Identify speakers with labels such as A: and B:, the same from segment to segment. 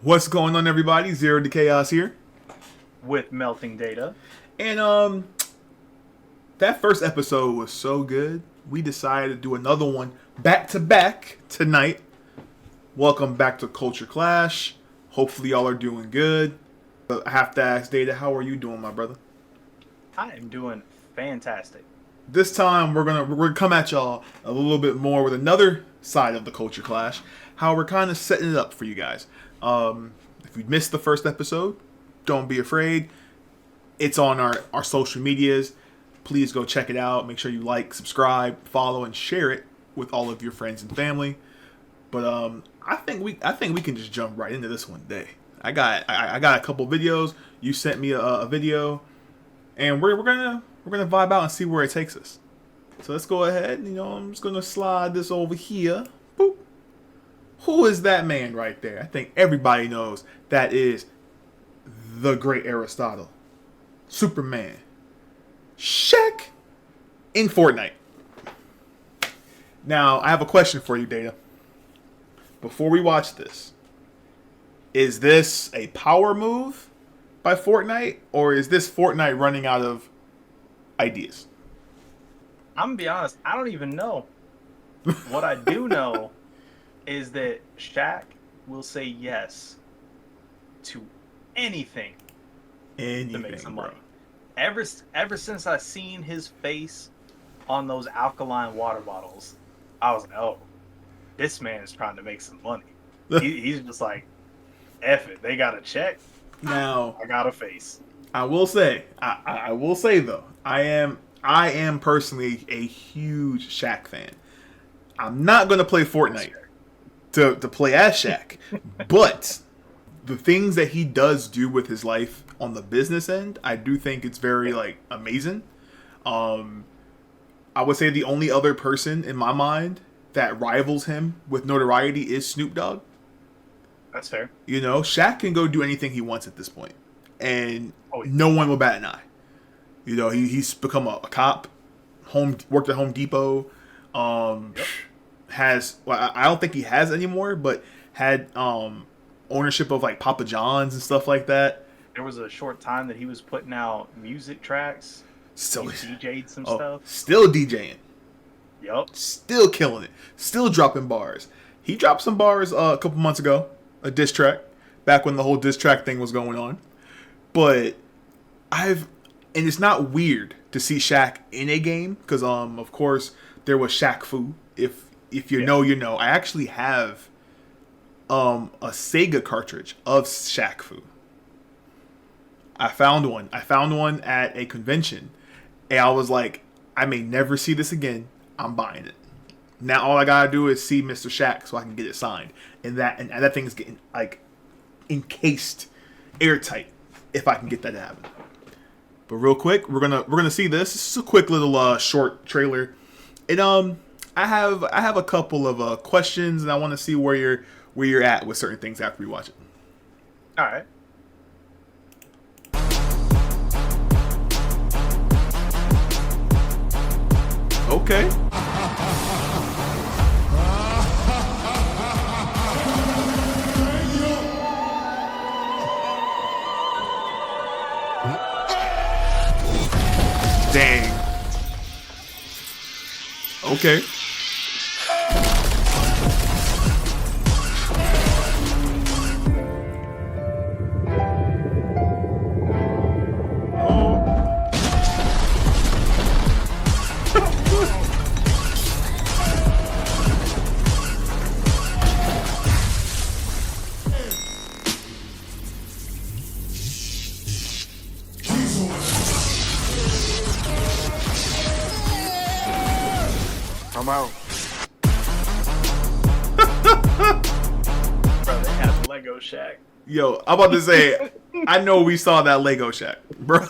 A: What's going on, everybody? Zero to Chaos here.
B: With melting data.
A: And that first episode was so good. We decided to do another one back to back tonight. Welcome back to Culture Clash. Hopefully y'all are doing good. But I have to ask Data, how are you doing, my brother?
B: I am doing fantastic.
A: This time we're gonna come at y'all a little bit more with another side of the Culture Clash. How we're kind of setting it up for you guys. If you missed the first episode, don't be afraid. It's on our social medias. Please go check it out. Make sure you like, subscribe, follow, and share it with all of your friends and family. But I think we can just jump right into this one today. I got a couple videos. You sent me a video, and we're gonna vibe out and see where it takes us. So let's go ahead. I'm just gonna slide this over here. Boop. Who is that man right there? I think everybody knows that is the great Aristotle, Superman, Shaq in Fortnite. Now, I have a question for you, Data. Before we watch this, is this a power move by Fortnite, or is this Fortnite running out of ideas?
B: I'm gonna be honest, I don't even know. What I do know is that Shaq will say yes to anything to make some money. Ever since I seen his face on those alkaline water bottles, I was like, oh, this man is trying to make some money. He's just like, F it, they got a check.
A: Now
B: I got a face.
A: I will say though, I am personally a huge Shaq fan. I'm not gonna play Fortnite to play as Shaq, but the things that he does do with his life on the business end, I do think it's very amazing. I would say the only other person in my mind that rivals him with notoriety is Snoop Dogg.
B: That's fair.
A: Shaq can go do anything he wants at this point, and no one will bat an eye. He's become a cop, worked at Home Depot,
B: Yep.
A: I don't think he has anymore, but had ownership of Papa John's and stuff like that.
B: There was a short time that he was putting out music tracks.
A: So
B: he DJ'd some stuff.
A: Still DJing.
B: Yep.
A: Still killing it. Still dropping bars. He dropped some bars a couple months ago, a diss track, back when the whole diss track thing was going on. But and it's not weird to see Shaq in a game because of course there was Shaq Fu. If you know, you know. I actually have a Sega cartridge of Shaq Fu. I found one at a convention, and I was like, I may never see this again. I'm buying it. Now all I gotta do is see Mr. Shaq so I can get it signed, and that thing is getting encased, airtight. If I can get that to happen. But real quick, we're gonna see this. This is a quick little short trailer, and I have a couple of questions, and I want to see where you're at with certain things after we watch it.
B: All right.
A: Okay. Dang. Okay.
B: I'm out. Bro, they had Lego Shaq.
A: Yo, I'm about to say, I know we saw that Lego Shack, bro.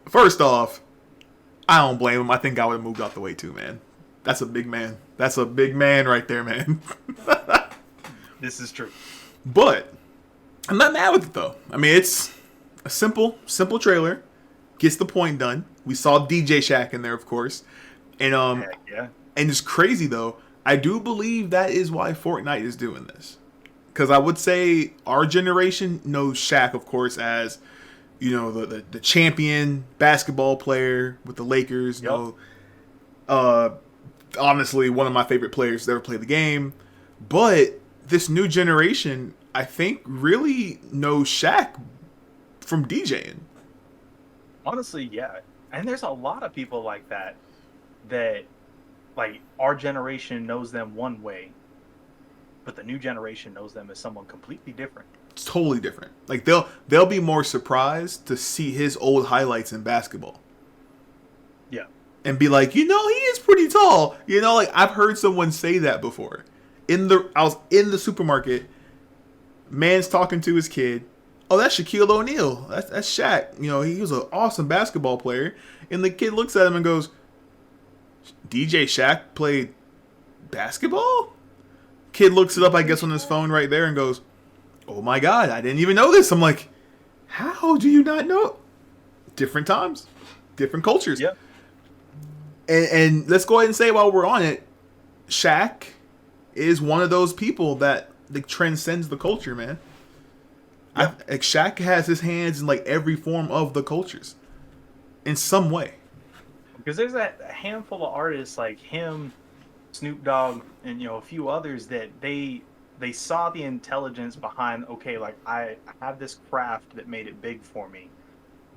A: First off, I don't blame him. I think I would have moved out the way too, man. That's a big man. That's a big man right there, man.
B: This is true.
A: But I'm not mad with it though. I mean, it's a simple trailer. Gets the point done. We saw DJ Shaq in there, of course, and
B: Heck yeah.
A: and it's crazy though. I do believe that is why Fortnite is doing this. Because I would say our generation knows Shaq, of course, as the champion basketball player with the Lakers.
B: Yep.
A: Uh, honestly, one of my favorite players to ever play the game. But this new generation, I think, really knows Shaq from DJing.
B: Honestly, yeah. And there's a lot of people like that that like our generation knows them one way, but the new generation knows them as someone completely different.
A: It's totally different. Like they'll be more surprised to see his old highlights in basketball
B: Yeah.
A: and be like, he is pretty tall. Like I've heard someone say that before. I was in the supermarket, man's talking to his kid. Oh, that's Shaquille O'Neal. That's Shaq. He was an awesome basketball player. And the kid looks at him and goes, DJ Shaq played basketball? Kid looks it up, I guess, on his phone right there and goes, oh my God, I didn't even know this. I'm like, how do you not know? Different times, different cultures.
B: Yep.
A: And let's go ahead and say while we're on it, Shaq is one of those people that transcends the culture, man.
B: Yep.
A: Shaq has his hands in like every form of the cultures in some way.
B: Because there's a handful of artists like him, Snoop Dogg, and a few others that they saw the intelligence behind, okay, like I have this craft that made it big for me,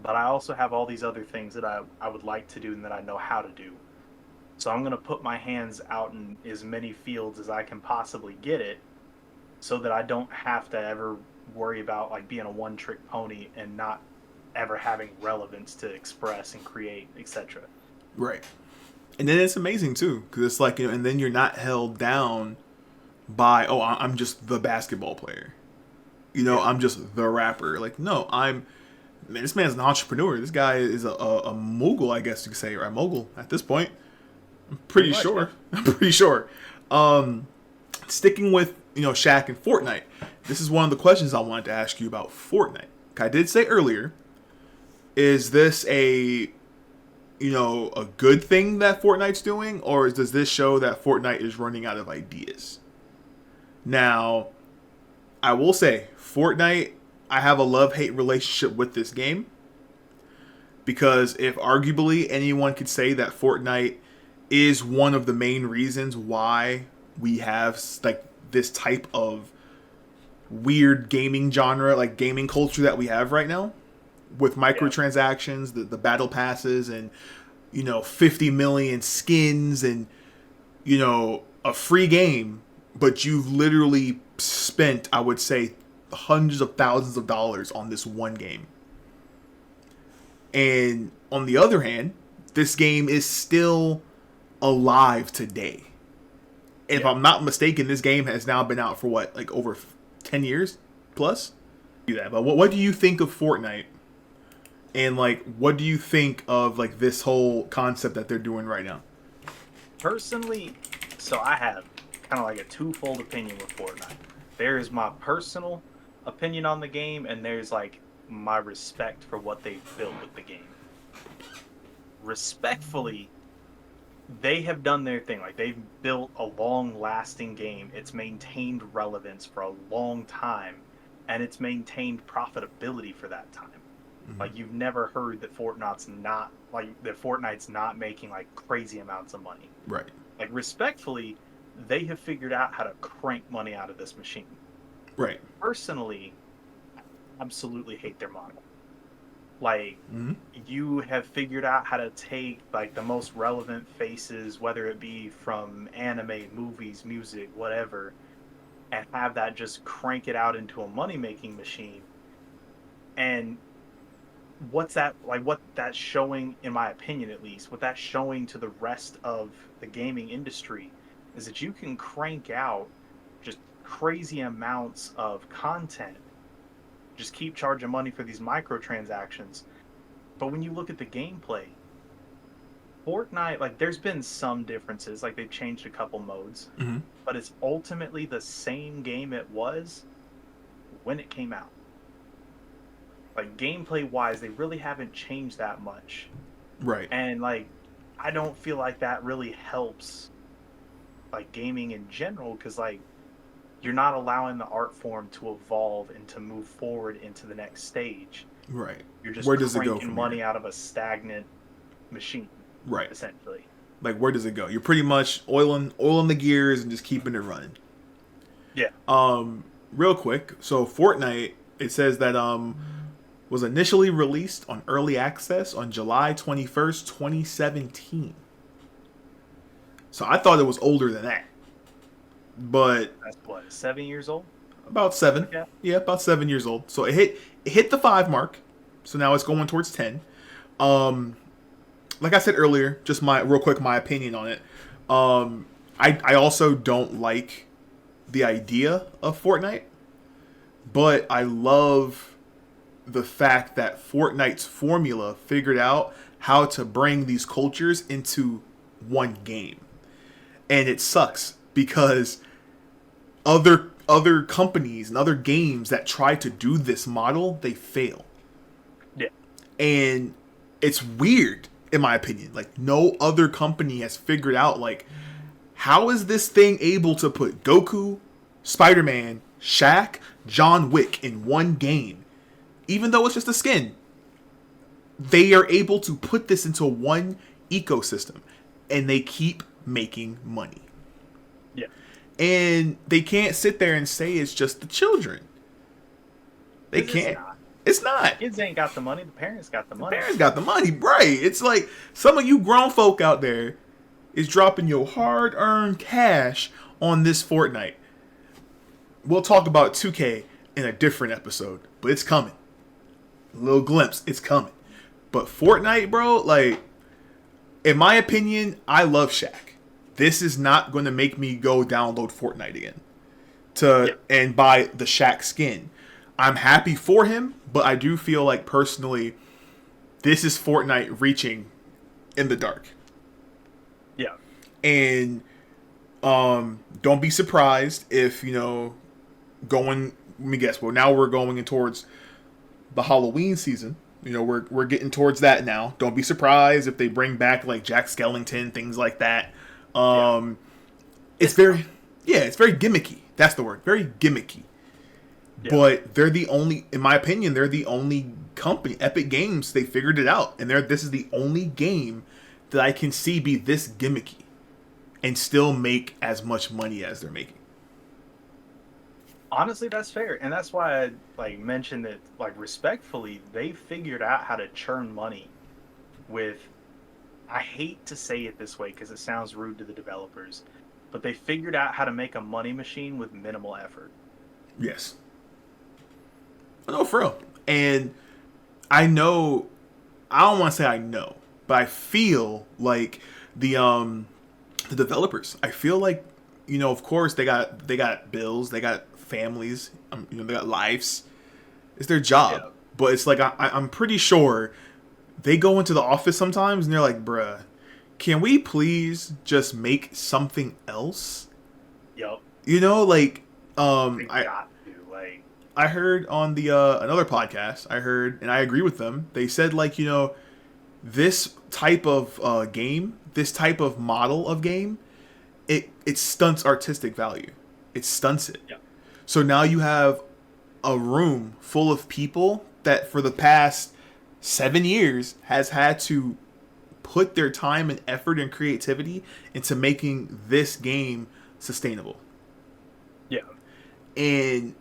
B: but I also have all these other things that I would like to do and that I know how to do. So I'm going to put my hands out in as many fields as I can possibly get it so that I don't have to ever worry about like being a one-trick pony and not ever having relevance to express and create, etc.
A: Right. And then it's amazing too, because it's like, and then you're not held down by, oh, I'm just the basketball player. I'm just the rapper. Like, no, man, this man's an entrepreneur. This guy is a mogul, I guess you could say, or a mogul at this point. I'm pretty
B: Pretty much,
A: sure.
B: yeah.
A: I'm pretty sure. Sticking with, Shaq and Fortnite, this is one of the questions I wanted to ask you about Fortnite. I did say earlier, is this a good thing that Fortnite's doing, or does this show that Fortnite is running out of ideas? Now, I will say, Fortnite, I have a love-hate relationship with this game, because if arguably anyone could say that Fortnite is one of the main reasons why we have like this type of weird gaming genre, like gaming culture that we have right now, with microtransactions, the battle passes, and 50 million skins, and a free game, but you've literally spent, I would say, hundreds of thousands of dollars on this one game. And on the other hand, this game is still alive today. And if I'm not mistaken, this game has now been out for what, like over 10 years plus? But what do you think of Fortnite? And like, what do you think of like this whole concept that they're doing right now?
B: Personally, so I have kind of like a twofold opinion with Fortnite. There is my personal opinion on the game, and there's like my respect for what they've built with the game. Respectfully, they have done their thing. Like, they've built a long-lasting game. It's maintained relevance for a long time, and it's maintained profitability for that time. Mm-hmm. Like, you've never heard that Fortnite's not making like crazy amounts of money.
A: Right.
B: Like, respectfully, they have figured out how to crank money out of this machine.
A: Right.
B: Personally, I absolutely hate their model. Like, you have figured out how to take like the most relevant faces, whether it be from anime, movies, music, whatever, and have that just crank it out into a money-making machine. And what that's showing, in my opinion at least, what that's showing to the rest of the gaming industry is that you can crank out just crazy amounts of content, just keep charging money for these microtransactions. But when you look at the gameplay, Fortnite, like, there's been some differences, like they've changed a couple modes, but it's ultimately the same game it was when it came out. Like, gameplay wise, they really haven't changed that much.
A: Right.
B: And like, I don't feel like that really helps like gaming in general, because like you're not allowing the art form to evolve and to move forward into the next stage.
A: Right.
B: You're just
A: Where does it go
B: cranking
A: from
B: money
A: here?
B: out of a stagnant machine,
A: Right.
B: essentially.
A: Like, where does it go? You're pretty much oiling the gears and just keeping it running.
B: Yeah.
A: Real quick. So Fortnite, it says that was initially released on early access on July 21st, 2017. So I thought it was older than that. But
B: That's what, 7 years old?
A: about 7.
B: Yeah.
A: Yeah, about 7 years old. So it hit the 5 mark. So now it's going towards 10. Like I said earlier, just my opinion on it. I also don't like the idea of Fortnite, but I love the fact that Fortnite's formula figured out how to bring these cultures into one game. And it sucks because other companies and other games that try to do this model, they fail.
B: Yeah.
A: And it's weird, in my opinion. Like, no other company has figured out, like, how is this thing able to put Goku, Spider-Man, Shaq, John Wick in one game? Even though it's just a skin. They are able to put this into one ecosystem. And they keep making money.
B: Yeah.
A: And they can't sit there and say it's just the children. They can't. It's not.
B: Kids ain't got the money. The parents got the money.
A: Parents got the money, right? It's like some of you grown folk out there is dropping your hard-earned cash on this Fortnite. We'll talk about 2K in a different episode, but it's coming. A little glimpse, it's coming. But Fortnite, bro, like, in my opinion, I love Shaq. This is not going to make me go download Fortnite again and buy the Shaq skin. I'm happy for him, but I do feel like personally, this is Fortnite reaching in the dark.
B: Yeah.
A: And don't be surprised if, let me guess, well, now we're going in towards the Halloween season. We're getting towards that now. Don't be surprised if they bring back like Jack Skellington, things like that. It's very gimmicky. That's the word. Very gimmicky. Yeah. But they're the only, in my opinion, they're the only company, Epic Games, they figured it out. And this is the only game that I can see be this gimmicky and still make as much money as they're making.
B: Honestly, that's fair. And that's why I mentioned that, respectfully, they figured out how to churn money with, I hate to say it this way because it sounds rude to the developers, but they figured out how to make a money machine with minimal effort.
A: Yes. No, for real. And I know, I don't want to say I know, but I feel like the developers, I feel like, of course they got bills, they got families, they got lives. It's their job. Yeah. But it's like, I'm pretty sure they go into the office sometimes and they're like, bruh, can we please just make something else?
B: Yep.
A: I heard on the another podcast, and I agree with them. They said this type of game, this type of model of game, it stunts artistic value. It stunts it.
B: Yeah.
A: So now you have a room full of people that for the past 7 years has had to put their time and effort and creativity into making this game sustainable.
B: Yeah.
A: And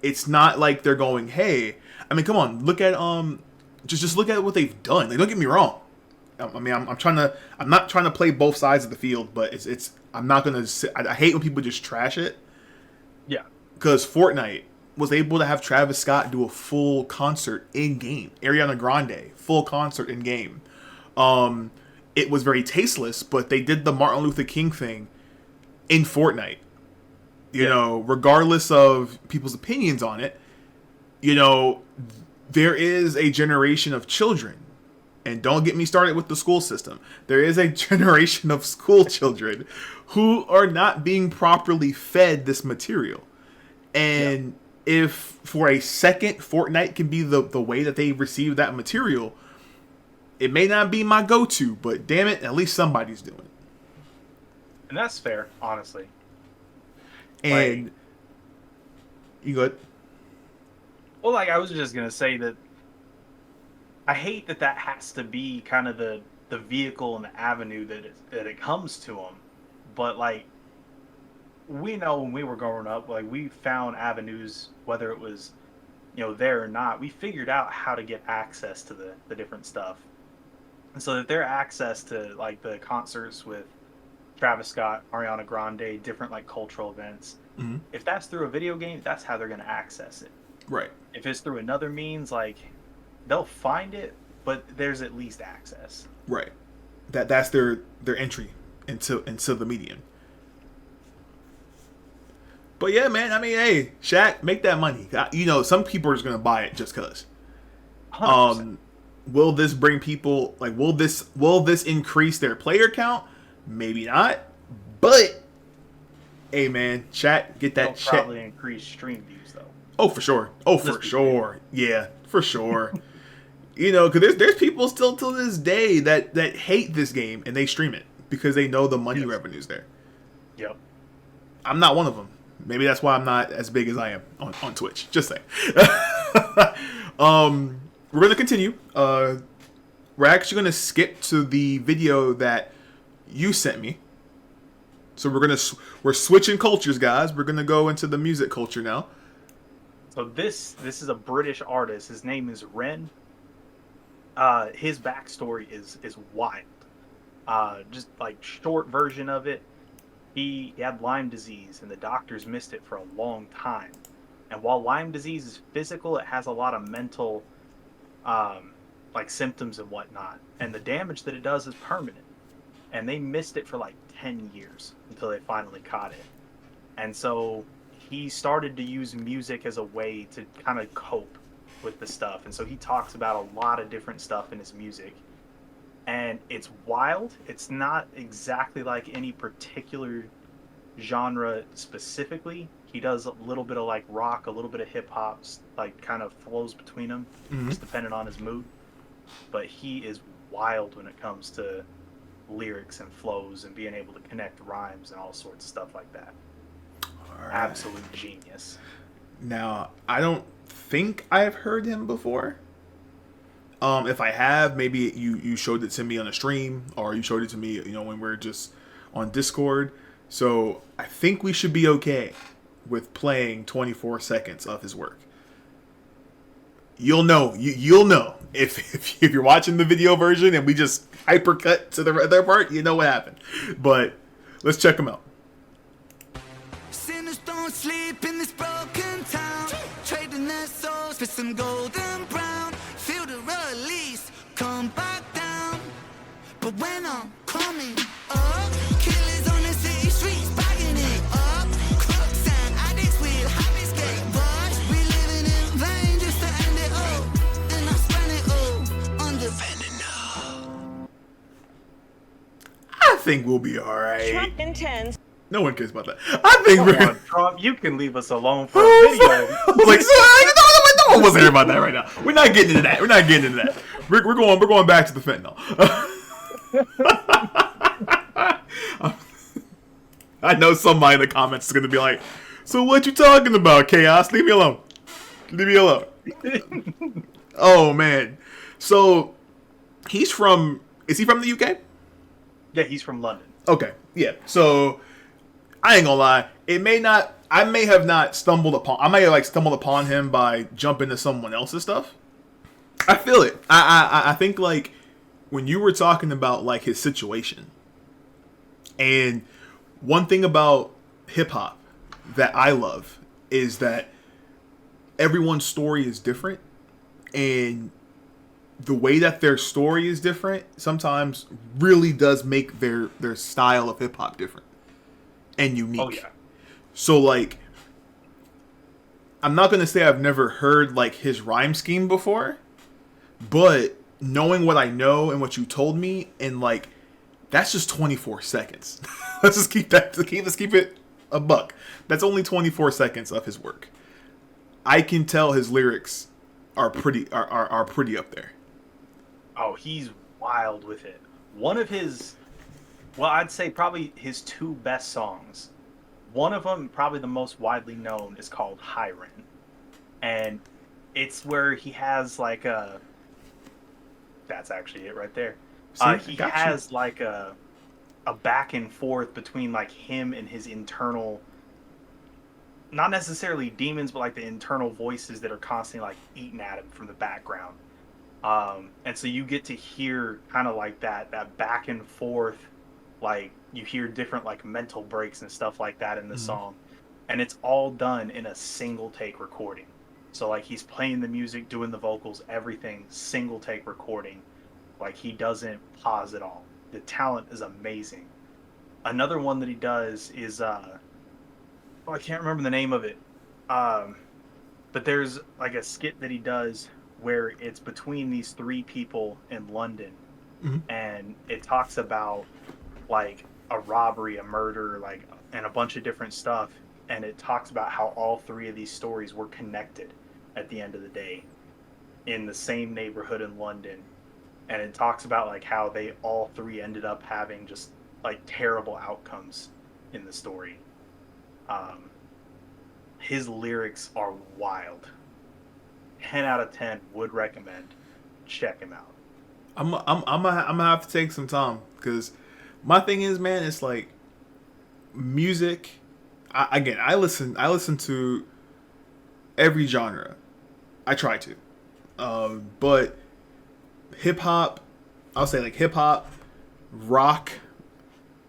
A: it's not like they're going, hey, come on, look at just look at what they've done. Like, don't get me wrong. I'm not trying to play both sides of the field, but I'm not gonna. I hate when people just trash it.
B: Yeah.
A: Because Fortnite was able to have Travis Scott do a full concert in game. Ariana Grande, full concert in game. It was very tasteless, but they did the Martin Luther King thing in Fortnite. Regardless of people's opinions on it, there is a generation of children, and don't get me started with the school system. There is a generation of school children who are not being properly fed this material. And if for a second Fortnite can be the way that they receive that material, it may not be my go-to, but damn it, at least somebody's doing it.
B: And that's fair, honestly. Like,
A: And you good?
B: well, like I was just gonna say that I hate that that has to be kind of the vehicle and the avenue that it comes to them. But like we know when we were growing up, like we found avenues, whether it was there or not. We figured out how to get access to the different stuff, and so that their access to like the concerts with Travis Scott, Ariana Grande, different like cultural events.
A: Mm-hmm.
B: If that's through a video game, that's how they're gonna access it.
A: Right.
B: If it's through another means, like they'll find it, but there's at least access.
A: Right. That's their entry into the medium. But yeah, man. I mean, hey, Shaq, make that money. Some people are just gonna buy it just cause.
B: 100%.
A: Will this bring people like? Will this increase their player count? Maybe not. But hey, man, Shaq, get
B: It'll
A: that
B: probably increase stream views though.
A: Oh, for sure. Oh, for sure. Yeah, for sure. Because there's people still to this day that hate this game and they stream it because they know the money revenue's there.
B: Yep.
A: I'm not one of them. Maybe that's why I'm not as big as I am on Twitch. Just saying. We're gonna continue. We're actually gonna skip to the video that you sent me. So we're switching cultures, guys. We're gonna go into the music culture now.
B: So this is a British artist. His name is Ren. His backstory is wild. Just like short version of it, he had Lyme disease, and the doctors missed it for a long time. And while Lyme disease is physical, it has a lot of mental, like symptoms and whatnot. And the damage that it does is permanent. And they missed it for like 10 years until they finally caught it. And so he started to use music as a way to kind of cope with the stuff. And so he talks about a lot of different stuff in his music. And it's wild. It's not exactly like any particular genre specifically. He does a little bit of like rock, a little bit of hip hop, like kind of flows between them, just depending on his mood. But he is wild when it comes to lyrics and flows and being able to connect rhymes and all sorts of stuff like that. Right. Absolute genius.
A: Now, I don't think I've heard him before. If I have, maybe you showed it to me on a stream, or you showed it to me, when we're just on Discord. So I think we should be okay with playing 24 seconds of his work. You'll know. You'll know if you're watching the video version and we just hypercut to the other part. You know what happened. But let's check him out.
C: Sinners don't sleep in this broken town, trading their souls for some golden brown. Feel the release, come back down. But when I'm coming up, killers on the city streets bagging it up. Crooks and addicts with habits get rushed. We living in vain just to end it all, and I spend it all on the fentanyl.
A: I think we'll be alright.
D: Trump intends.
A: No one cares about that. I think we're.
B: Come on, Trump, you can leave us alone for a video.
A: Like, no one wants to hear about that right now. We're not getting into that. We're going back to the fentanyl. I know somebody in the comments is gonna be like, "So what you talking about, Chaos? Leave me alone. Leave me alone." Oh man. So is he from the UK?
B: Yeah, he's from London.
A: Okay. Yeah. So I ain't gonna lie. I may have stumbled upon him by jumping to someone else's stuff. I feel it. I think like when you were talking about like his situation, and one thing about hip hop that I love is that everyone's story is different, and the way that their story is different sometimes really does make their style of hip hop different and unique.
B: Oh yeah.
A: So like, I'm not gonna say I've never heard like his rhyme scheme before, but knowing what I know and what you told me, and like, that's just 24 seconds. Let's keep it a buck. That's only 24 seconds of his work. I can tell his lyrics are pretty up there.
B: Oh, he's wild with it. One of his Well, I'd say probably his two best songs. One of them, probably the most widely known, is called Hiren. And it's where he has like a. That's actually it right there.
A: See,
B: He
A: got you.
B: has like a back and forth between like him and his internal, not necessarily demons, but like the internal voices that are constantly like eating at him from the background. And so you get to hear kind of like that back and forth, like you hear different like mental breaks and stuff like that in the song, and it's all done in a single take recording. So like he's playing the music, doing the vocals, everything single take recording. Like he doesn't pause at all. The talent is amazing. Another one that he does is I can't remember the name of it. But there's like a skit that he does where it's between these three people in London, and it talks about like a robbery, a murder, like, and a bunch of different stuff, and it talks about how all three of these stories were connected at the end of the day in the same neighborhood in London, and it talks about like how they all three ended up having just like terrible outcomes in the story. His lyrics are wild. 10 out of 10 would recommend. Check him out.
A: I'm gonna have to take some time because my thing is, man, it's like music. I listen to every genre. I try to, but hip hop. I'll say like hip hop, rock.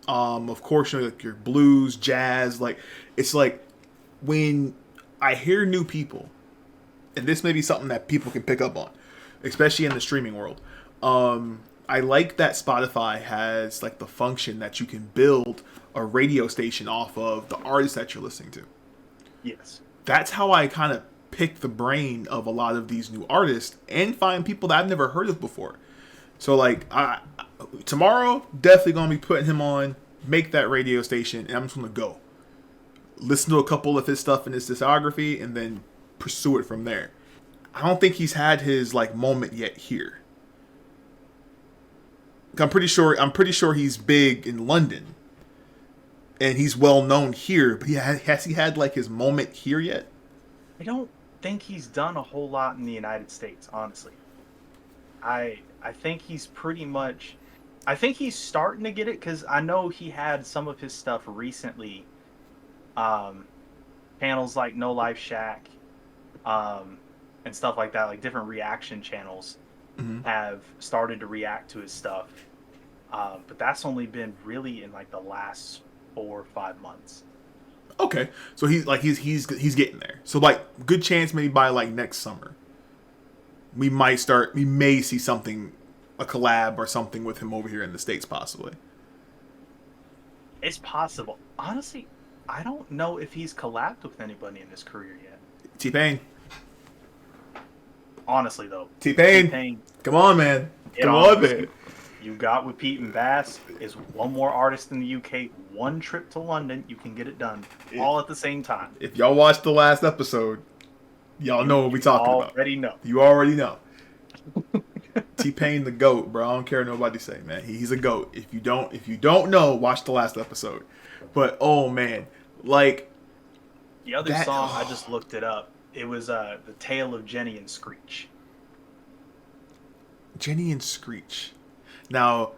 A: Of course, you know, like your blues, jazz. Like it's like when I hear new people, and this may be something that people can pick up on, especially in the streaming world. I like that Spotify has like the function that you can build a radio station off of the artist that you're listening to.
B: Yes.
A: That's how I kind of pick the brain of a lot of these new artists and find people that I've never heard of before. So like tomorrow, definitely gonna be putting him on, make that radio station, and I'm just gonna go listen to a couple of his stuff in his discography and then pursue it from there. I don't think he's had his like moment yet here. I'm pretty sure he's big in London, and he's well known here. But has he had like his moment here yet?
B: I don't think he's done a whole lot in the United States, honestly. I think he's pretty much. I think he's starting to get it because I know he had some of his stuff recently. Channels like No Life Shaq, and stuff like that, like different reaction channels, have started to react to his stuff. But that's only been really in like the last 4 or 5 months.
A: Okay, so he's getting there. So like good chance maybe by like next summer, we may see something, a collab or something with him over here in the States possibly.
B: It's possible. Honestly, I don't know if he's collabed with anybody in his career yet.
A: T-Pain.
B: Honestly though,
A: T-Pain. Come on, man. Come on, man.
B: You got with Pete and Bass is one more artist in the UK, one trip to London, you can get it done all at the same time.
A: If y'all watched the last episode, y'all know what we talking about. You already know. T-Pain the GOAT, bro. I don't care what nobody say, man. He's a GOAT. If you don't know, watch the last episode. But oh man, like
B: the other song, I just looked it up. It was The Tale of Jenny and Screech.
A: Jenny and Screech. Now,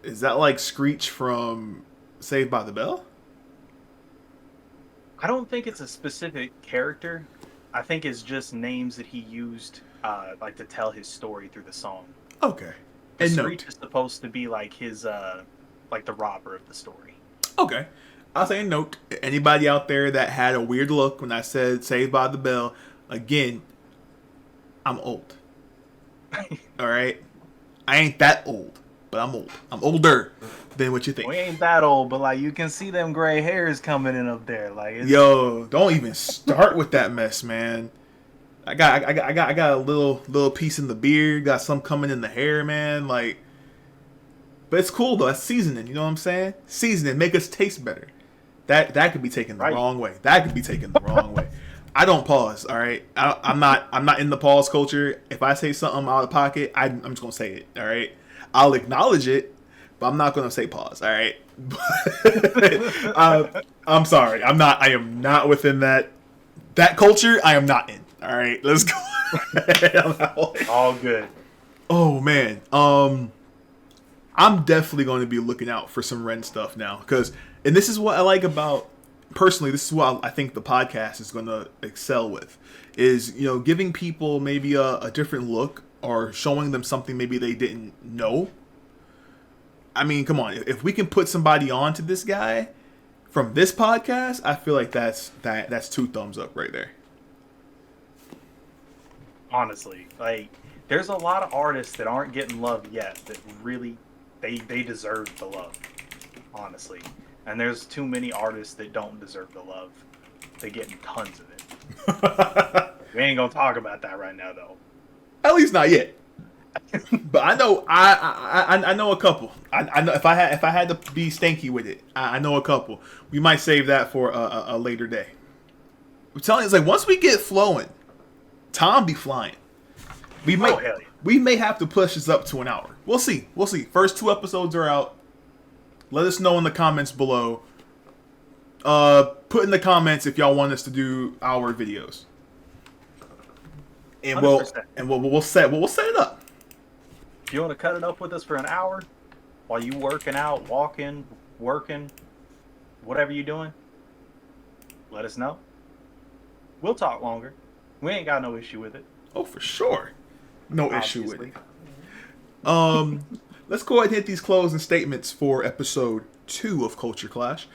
A: is that like Screech from Saved by the Bell?
B: I don't think it's a specific character. I think it's just names that he used like to tell his story through the song.
A: Okay. And
B: Screech is supposed to be like his like the robber of the story.
A: Okay. I'll say a note. Anybody out there that had a weird look when I said Saved by the Bell, again, I'm old. All right? I ain't that old, but I'm old. I'm older than what you think.
B: We ain't that old, but like you can see them gray hairs coming in up there. Like
A: yo, don't even start with that mess, man. I got a little piece in the beard, got some coming in the hair, man. Like, but it's cool though. That's seasoning. You know what I'm saying? Seasoning make us taste better. That could be taken the wrong way. That could be taken the wrong way. I don't pause. All right, I'm not in the pause culture. If I say something out of pocket, I'm just gonna say it. All right, I'll acknowledge it, but but I'm not gonna say pause. All right. I'm sorry. I am not within that culture. I am not in. All right. Let's go.
B: All good.
A: Oh man. I'm definitely going to be looking out for some Ren stuff now, and this is what I like about, personally, this is what I think the podcast is going to excel with, is, giving people maybe a different look, or showing them something maybe they didn't know. I mean, come on, if we can put somebody on to this guy from this podcast, I feel like that's 2 thumbs up right there.
B: Honestly, like, there's a lot of artists that aren't getting love yet that really they deserve the love, honestly. And there's too many artists that don't deserve the love. They're getting tons of it. We ain't gonna talk about that right now, though.
A: At least not yet. But I know I know a couple. I know if I had to be stanky with it, I know a couple. We might save that for a later day. I'm telling you, it's like once we get flowing, Tom be flying. We may have to push this up to an hour. We'll see. First 2 episodes are out. Let us know in the comments below. Put in the comments if y'all want us to do our videos. And
B: 100%.
A: we'll set it up.
B: If you want to cut it up with us for an hour while you working out, walking, working, whatever you're doing, let us know. We'll talk longer. We ain't got no issue with it.
A: Oh, for sure. No
B: Obviously.
A: issue with it. Let's go ahead and hit these closing statements for episode 2 of Culture Clash.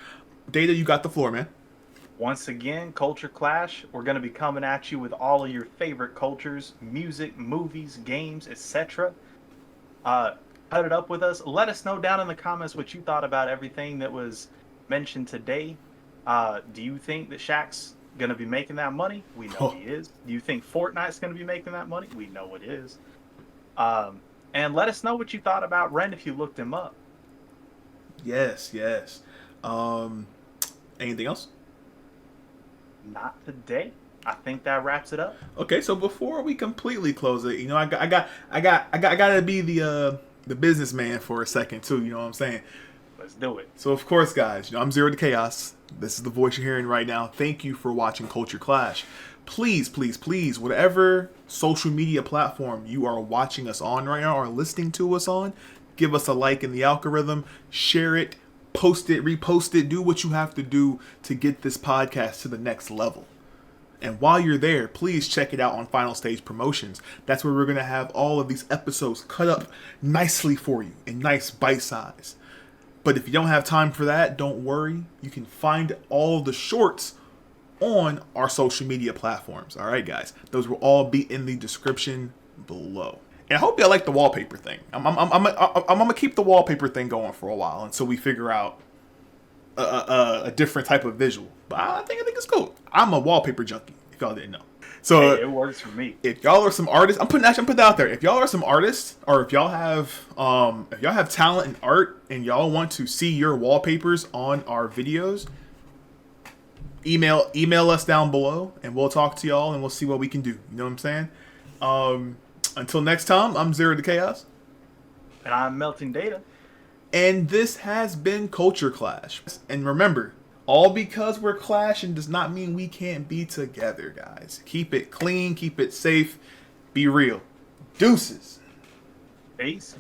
A: Data, you got the floor, man.
B: Once again, Culture Clash, we're going to be coming at you with all of your favorite cultures, music, movies, games, etc. Cut it up with us. Let us know down in the comments what you thought about everything that was mentioned today. Do you think that Shaq's going to be making that money? We know he is. Do you think Fortnite's going to be making that money? We know it is. And let us know what you thought about Ren if you looked him up.
A: Yes. Anything else?
B: Not today. I think that wraps it up.
A: Okay, so before we completely close it, I gotta be the businessman for a second too. You know what I'm saying?
B: Let's do it.
A: So of course, guys, I'm Zero to Chaos. This is the voice you're hearing right now. Thank you for watching Culture Clash. Please, whatever social media platform you are watching us on right now or listening to us on, give us a like in the algorithm, share it, post it, repost it, do what you have to do to get this podcast to the next level. And while you're there, please check it out on Final Stage Promotions. That's where we're going to have all of these episodes cut up nicely for you in nice bite size. But if you don't have time for that, don't worry. You can find all of the shorts on our social media platforms. All right, guys. Those will all be in the description below. And I hope y'all like the wallpaper thing. I'm gonna keep the wallpaper thing going for a while until we figure out a different type of visual. But I think it's cool. I'm a wallpaper junkie, if y'all didn't know. So
B: hey, it works for me.
A: If y'all are some artists, I'm putting that out there. If y'all are some artists, or if y'all have talent in art and y'all want to see your wallpapers on our videos, email us down below and we'll talk to y'all and we'll see what we can do. You know what I'm saying? Until next time, I'm Zero to Chaos.
B: And I'm Melting Data.
A: And this has been Culture Clash. And remember, all because we're clashing does not mean we can't be together, guys. Keep it clean, keep it safe, be real. Deuces.
B: Peace.